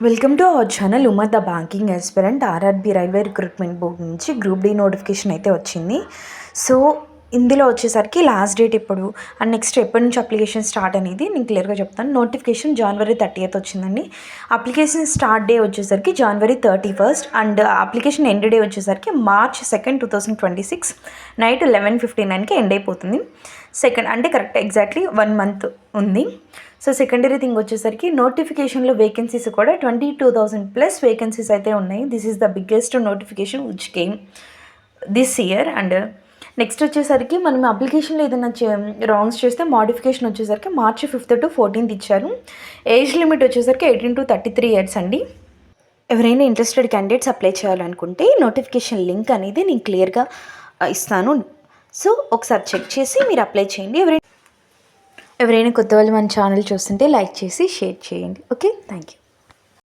Welcome to our channel Umar the banking aspirant RRB railway recruitment board నుంచి group D notification అయితే వచ్చింది. So ఇందులో వచ్చేసరికి లాస్ట్ డేట్ ఎప్పుడు అండ్ నెక్స్ట్ ఎప్పటి నుంచి అప్లికేషన్ స్టార్ట్ అనేది నేను క్లియర్గా చెప్తాను. నోటిఫికేషన్ January 30th వచ్చిందండి. అప్లికేషన్ స్టార్ట్ డే వచ్చేసరికి January 31st and application end day వచ్చేసరికి March 2nd, 2026 నైట్ 11:59కి ఎండ్ అయిపోతుంది. సెకండ్ అంటే కరెక్ట్ ఎగ్జాక్ట్లీ 1 month ఉంది. సో సెకండరీ థింగ్ వచ్చేసరికి నోటిఫికేషన్లో వేకెన్సీస్ కూడా 22,000+ వేకెన్సీస్ అయితే ఉన్నాయి. This is the biggest notification which came this year. And next వచ్చేసరికి మనం అప్లికేషన్లో ఏదైనా రాంగ్స్ చేస్తే మోడిఫికేషన్ వచ్చేసరికి March 5th to 14th ఇచ్చారు. ఏజ్ లిమిట్ వచ్చేసరికి 18 to 33 years అండి. ఎవరైనా ఇంట్రెస్టెడ్ క్యాండిడేట్స్ అప్లై చేయాలనుకుంటే నోటిఫికేషన్ లింక్ అనేది నేను క్లియర్గా ఇస్తాను. సో ఒకసారి చెక్ చేసి మీరు అప్లై చేయండి. ఎవరైనా కొత్త వాళ్ళు మన ఛానల్ చూస్తుంటే లైక్ చేసి షేర్ చేయండి. Okay, thank you.